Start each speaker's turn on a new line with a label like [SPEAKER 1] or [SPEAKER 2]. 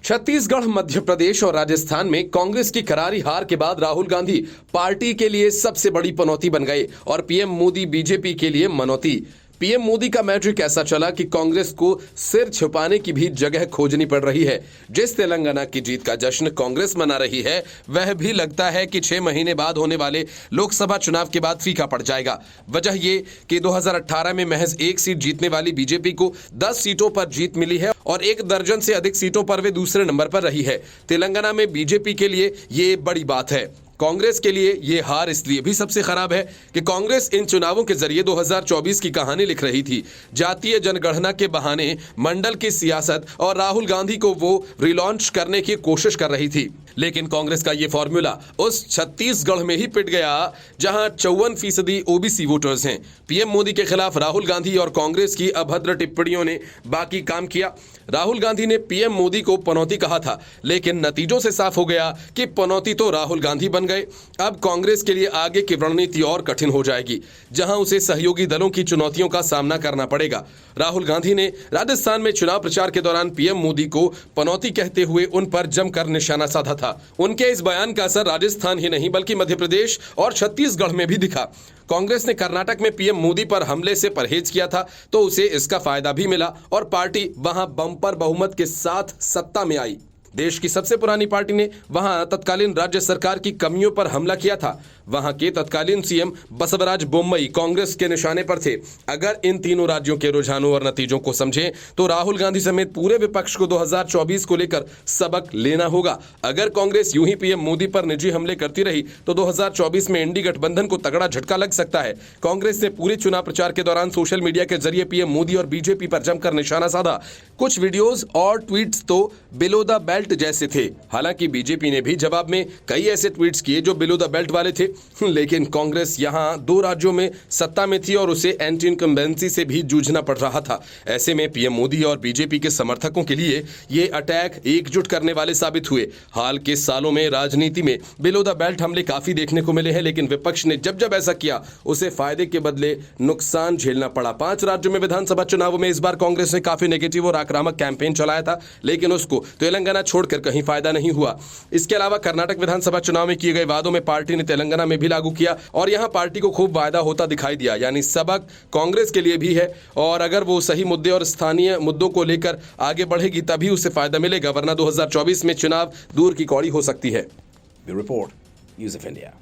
[SPEAKER 1] छत्तीसगढ़, मध्य प्रदेश और राजस्थान में कांग्रेस की करारी हार के बाद राहुल गांधी पार्टी के लिए सबसे बड़ी पनौती बन गए और पीएम मोदी बीजेपी के लिए मनौती। पीएम मोदी का मैट्रिक ऐसा चला कि कांग्रेस को सिर छुपाने की भी जगह खोजनी पड़ रही है। जिस तेलंगाना की जीत का जश्न कांग्रेस मना रही है, वह भी लगता है कि 6 महीने बाद होने वाले लोकसभा चुनाव के बाद फीका पड़ जाएगा। वजह ये कि 2018 में महज 1 सीट जीतने वाली बीजेपी को 10 सीटों पर जीत मिली है और 1 दर्जन से अधिक सीटों पर वे दूसरे नंबर पर रही है। तेलंगाना में बीजेपी के लिए ये बड़ी बात है। कांग्रेस के लिए ये हार इसलिए भी सबसे खराब है कि कांग्रेस इन चुनावों के जरिए 2024 की कहानी लिख रही थी। जातीय जनगणना के बहाने मंडल की सियासत और राहुल गांधी को वो रिलॉन्च करने की कोशिश कर रही थी। लेकिन कांग्रेस का ये फॉर्मूला उस छत्तीसगढ़ में ही पिट गया जहां 54% ओबीसी वोटर्स हैं। पीएम मोदी के खिलाफ राहुल गांधी और कांग्रेस की अभद्र टिप्पणियों ने बाकी काम किया। राहुल गांधी ने पीएम मोदी को पनौती कहा था, लेकिन नतीजों से साफ हो गया कि पनौती तो राहुल गांधी बन गए। अब कांग्रेस के लिए आगे की रणनीति और कठिन हो जाएगी, जहां उसे सहयोगी दलों की चुनौतियों का सामना करना पड़ेगा। राहुल गांधी ने राजस्थान में चुनाव प्रचार के दौरान पीएम मोदी को पनौती कहते हुए उन पर जमकर निशाना साधा था। उनके इस बयान का असर राजस्थान ही नहीं बल्कि मध्य प्रदेश और छत्तीसगढ़ में भी दिखा। कांग्रेस ने कर्नाटक में पीएम मोदी पर हमले से परहेज किया था, तो उसे इसका फायदा भी मिला और पार्टी वहां बम्पर बहुमत के साथ सत्ता में आई। देश की सबसे पुरानी पार्टी ने वहां तत्कालीन राज्य सरकार की कमियों पर हमला किया था। वहां के तत्कालीन सीएम बसवराज बोम्मई कांग्रेस के निशाने पर थे। अगर इन तीनों राज्यों के रुझानों और नतीजों को समझें तो राहुल गांधी समेत पूरे विपक्ष को 2024 को लेकर सबक लेना होगा। अगर कांग्रेस यूं ही पीएम मोदी पर निजी हमले करती रही तो 2024 में इंडी गठबंधन को तगड़ा झटका लग सकता है। कांग्रेस ने पूरे चुनाव प्रचार के दौरान सोशल मीडिया के जरिए पीएम मोदी और बीजेपी पर जमकर निशाना साधा। कुछ वीडियोज और ट्वीट्स तो बिलो द बेल्ट जैसे थे। हालांकि बीजेपी ने भी जवाब में कई ऐसे ट्वीट्स किए जो बिलो द बेल्ट वाले थे, लेकिन कांग्रेस यहां 2 राज्यों में सत्ता में थी और उसे एंटी इनकम्बेंसी से भी जूझना पड़ रहा था। ऐसे में पीएम मोदी और बीजेपी के समर्थकों के लिए ये अटैक एकजुट करने वाले साबित हुए। हाल के सालों में राजनीति में बिलो द बेल्ट हमले काफी देखने को मिले हैं, लेकिन विपक्ष ने जब जब ऐसा किया उसे फायदे के बदले नुकसान झेलना पड़ा। 5 राज्यों में विधानसभा चुनावों में इस बार कांग्रेस ने काफी नेगेटिव और आक्रामक कैंपेन चलाया था, लेकिन उसको तेलंगाना छोड़कर कहीं फायदा नहीं हुआ। इसके अलावा कर्नाटक विधानसभा चुनाव में किए गए वादों में पार्टी ने तेलंगाना में भी लागू किया और यहां पार्टी को खूब वायदा होता दिखाई दिया। यानी सबक कांग्रेस के लिए भी है और अगर वो सही मुद्दे और स्थानीय मुद्दों को लेकर आगे बढ़ेगी तभी उसे फायदा मिलेगा, वरना 2024 में चुनाव दूर की कौड़ी हो सकती है।
[SPEAKER 2] Bureau report, news of India.